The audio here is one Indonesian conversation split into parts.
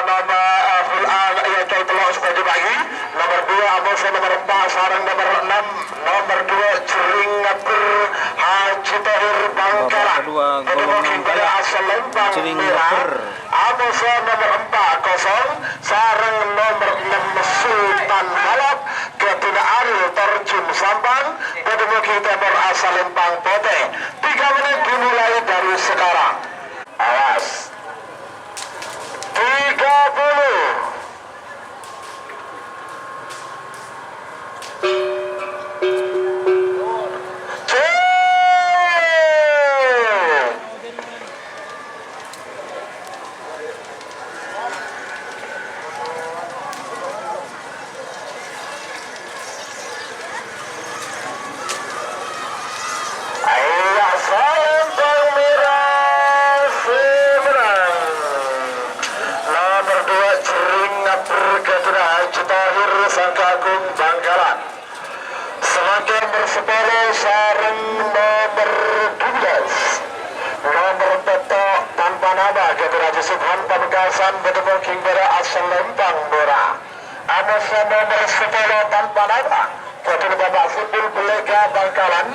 nama full A yaitu Pulau sebagai bagi. Nomor 2 Amosa, nomor 4 Sarang, nomor 6 nomor 2 Cering Haji Tahir Bangkalan. Kedua Golongan berasal Lembang Merah. Amosa nomor 4 kosong. Sarang nomor 6 Sultan Balap. Kedua Ariel terjun Sampang. Kedua kita berasal Lembang Pote. 3 menit dimulai dari sekarang. Awas. 30. Semakin bersepuluh Sarang nomor 12 nomor petok tanpa nama Kedua Subhan Pamekasan bertemu King berasal Lembang Merah. Amosa nomor 10 tanpa nama Kedua Babak Futbol Belega Bangkalan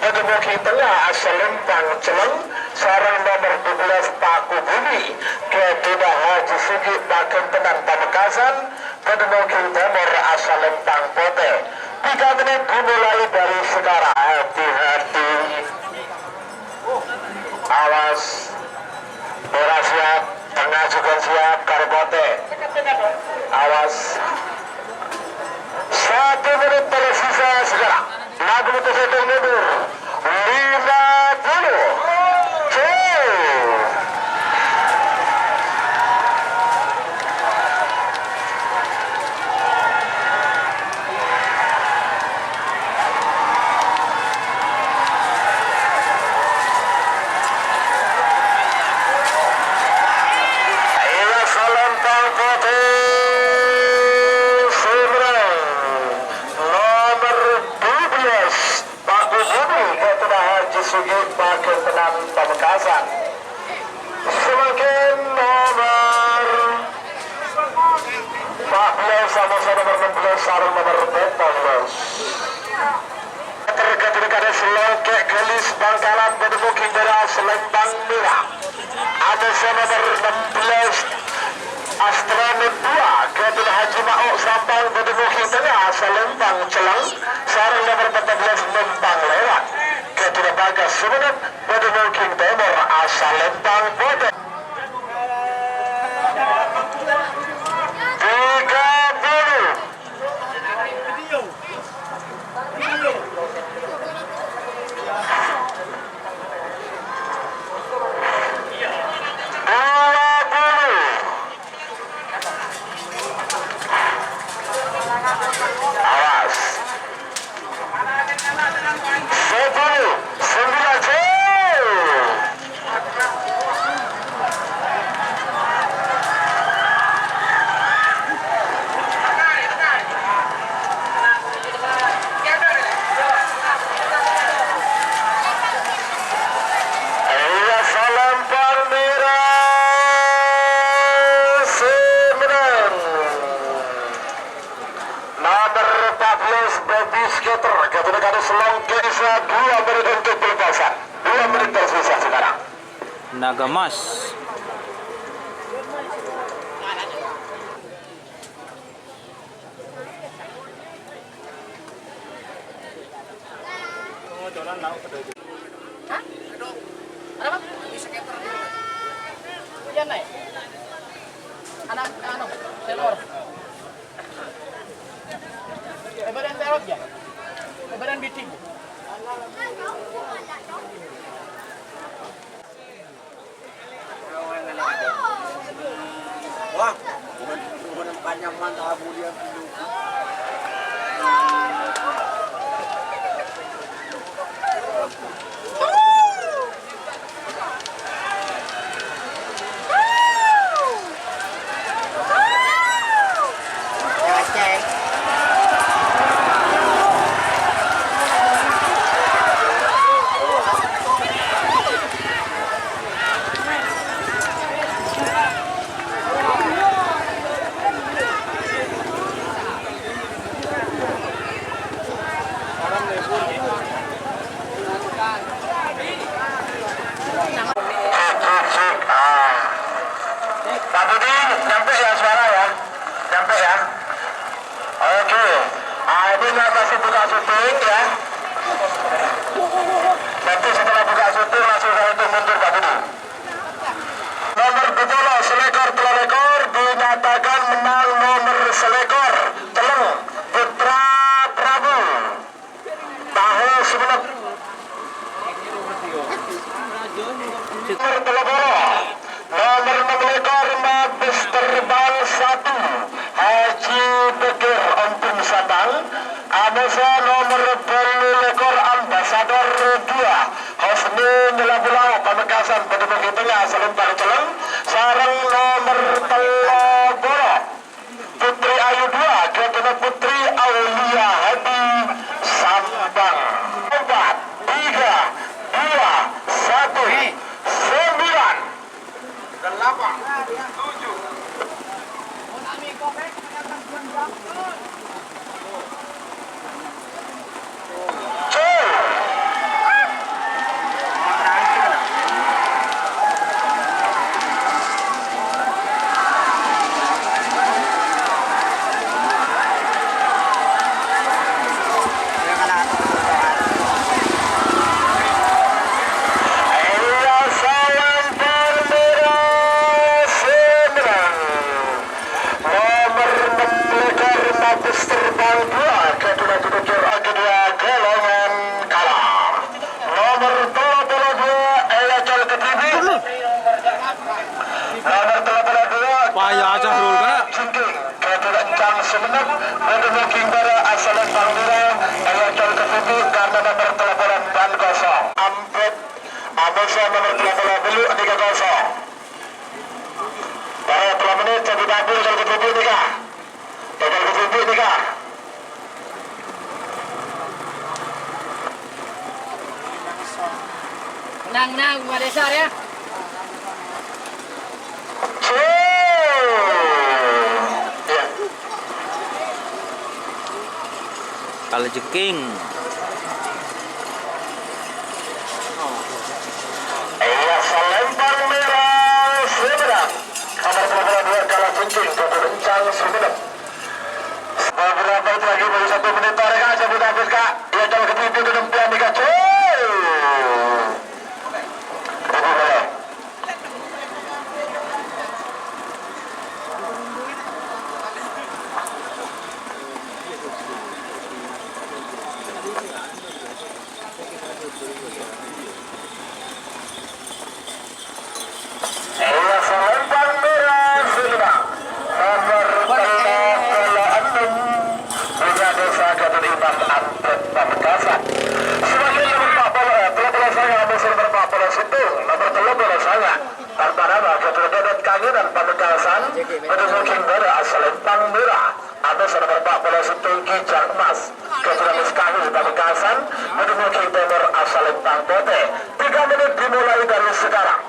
bertemu King Tengah asal Lembang Celeng. Sarang nomor 12 Paku Bumi Kedua Haji Sugi Bakun Tenang Pamekasan bertemu King Timur asal Lembang Pote. 3 menit dimulai dari sekarang. Hati-hati. Awas. Merah siap. Tengah juga siap. Karbote. Awas. 1 menit tersisa sekarang. Lagu itu sedang mundur. 50. Semakin nomor 14 sama nomor 16 Sarung nomor 14 terketika Selokek Gelis Bangkalan bertemu King berasal Lembang Merah. Ada nomor 16 Astronom 2 Kedua Haji Ma'uk Sampang bertemu King Tengah asal Lembang Celeng. Sarung nomor 14 Lembang Lewat. Kedua Bagas Sumenep bertemu King Timur asal Lembang Pote. 30. Awas. 10. 9. Selongkesa 2 menit untuk pelepasan. 2 menit tersisa sekarang. Naga Mas. Hah? Apa? Bisa keter. Hujan naik. Anak telur. Badan telur ya. Badan biting. Wah, bukan panjang mantap dia. nyampe ya suara ya, nyampe ya. Oke, ini masih buka syuting ya. Nanti setelah buka syuting langsung saya itu mundur Pak Budi. Nomor 12 selekor telekor dinyatakan menang nomor selekor Teleng Putra Prabu tahu sebenap. Nomor telekor nomor 6 ekor mabes terbang 1 Haji Bekir Ompung Sabang. Amesa nomor 10 ekor ambasador 2 Hosni Nyelabulau Pamekasan Pedemuk Tengah Selempang Celeng. Sarang nomor 3 Putri Ayu 2 Ketuna Putri Aulia Hadi Sambang. 4 3 2 1 9 8 terbang 2 Kedua Kedua Golongan Kalah. Nomor 32 Elacol Ketribi. Nomor 32 Payah aja rul kak. Jingking Kedua Encang Semenep. Kedua Kimbara Asalan Panggura Elacol Ketribi karena nomor 8 dan kosong. Ampet Amesa nomor 8 dulu 3 kosong. Para telah menit jadi tampil kalau Ketribi nikah. Total Ketribi nikah. Menang Bunga Desar ya. Ya. Kalau jeking. Iya, selempang merah Semenep. Nomor 22 Kalah Kuncing Kedua Encang Semenep. Beberapa itu lagi baru 1 menit tarik aja kita habis kak. Ya kalau Ketribi itu dempian nih kak. Ig Jika 3 menit dimulai dari sekarang.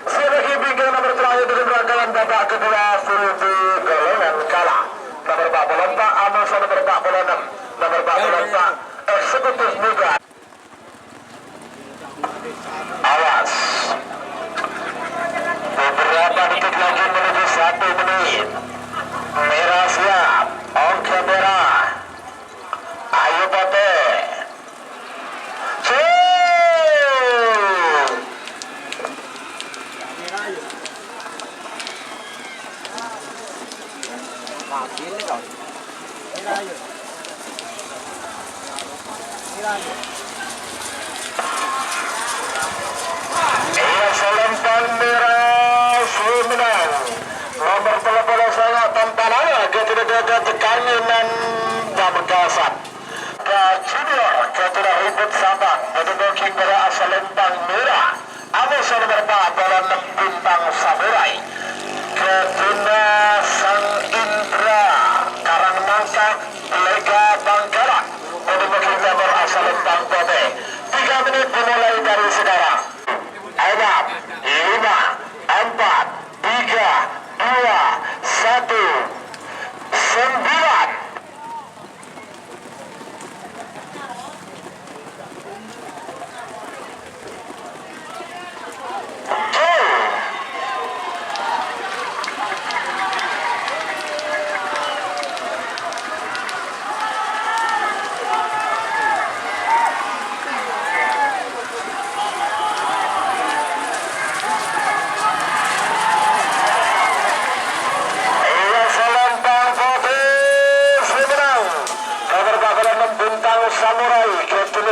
Silih bikin nomor terakhir dari rangkaian babak kedua Furuti Golongan Kalah. Nomor 44 Amasa nomor 46. Nomor 44 Eksekutif Muda. Awas. Beberapa detik lagi menuju 1 menit. Merah siap. Oke merah. Ayo Pote. Selempang merah Semenang. Nomor bola sangat tanpa nama ketika tekanan Pamekasan. Junior ketika ribut Sabang untuk King berasal lempang merah. Amos nomor 4 bola 6 bintang samurai. Kedua Sang Indra Karangnangka Lega Bangkalan untuk King berasal lempang Pote. 3 menit dimulai dari sekarang. 6, 5, 4, 3, 2, 1, 9.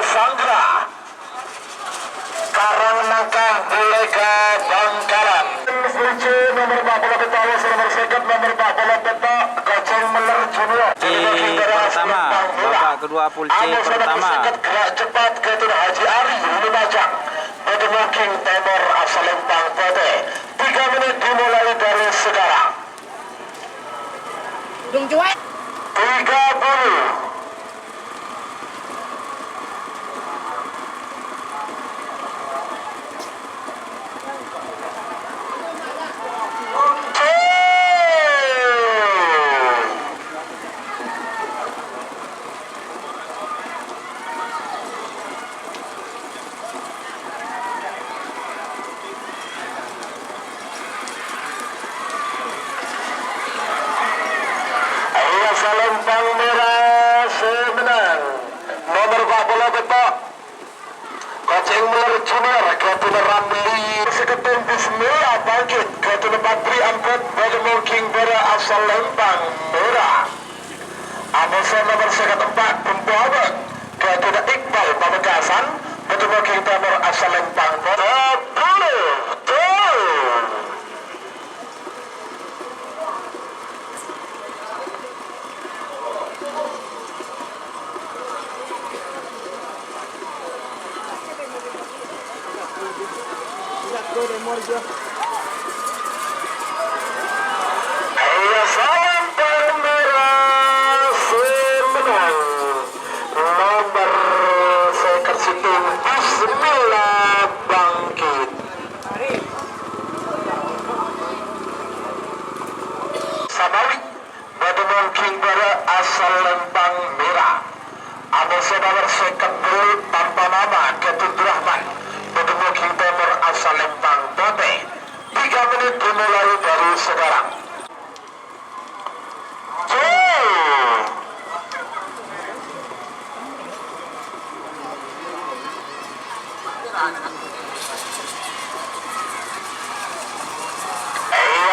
Sanggra Karangmangkang Bulega Bangkalan Furce nomor 40 Pulau nomor second nomor 40 Peta Koceng Meler Junior pertama babak kedua pulce pertama gerak cepat ke Tuna Haji Ari Lumajang Madura King Timur asal Lempang Pote 3 menit dimulai dari sekarang Dung cuek. 30 Lempang merah semenang nomor 40 Babak Koceng Meler Junior Ketuna Ramli Seketum Bismillah bangkit Ketuna Patri Ampet Bademul King berasal Lempang merah Amusan nomor 4 Pembawa Ketuna Iqbal Pamekasan Bademul King Timur asal Lempang merah 10 tuh Ayo salam merah semenang nomor second situng Bismillah bangkit Samawi Bademon King berasal Lempang merah Amusa nomor second blue tanpa nama Ketut Rahman Bademon King Timur asal Lempang Pote 3 menit dimulai dari sekarang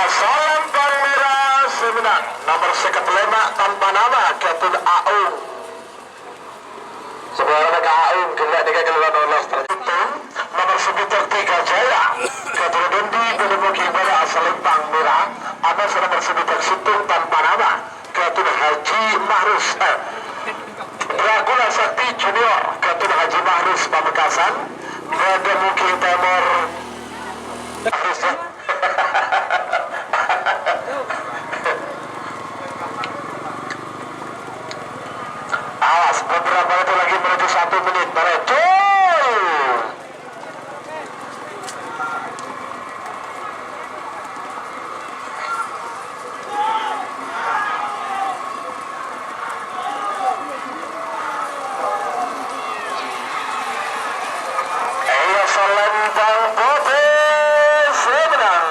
salam merah semenang nomor seket lema tanpa nama Ketun Aung sebenarnya ke Aung gelak dengan keluar lolos terhitung nomor sebutan 3 Jaya Ketun Dendi Benemuki pada asal Lempang merah ada nomor sebutan Situng tanpa nama Ketun Haji Mahrus Draguna Sakti Junior Ketun Haji Mahrus Pamekasan Benemuki Timur awas beberapa itu lagi menuju 1 menit menuju Lempang Pote semenang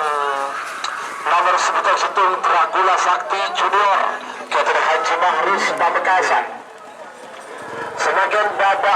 nomor sebutan Situng Dragula Sakti Junior Ketun Haji Mahrus Pamekasan semakin babak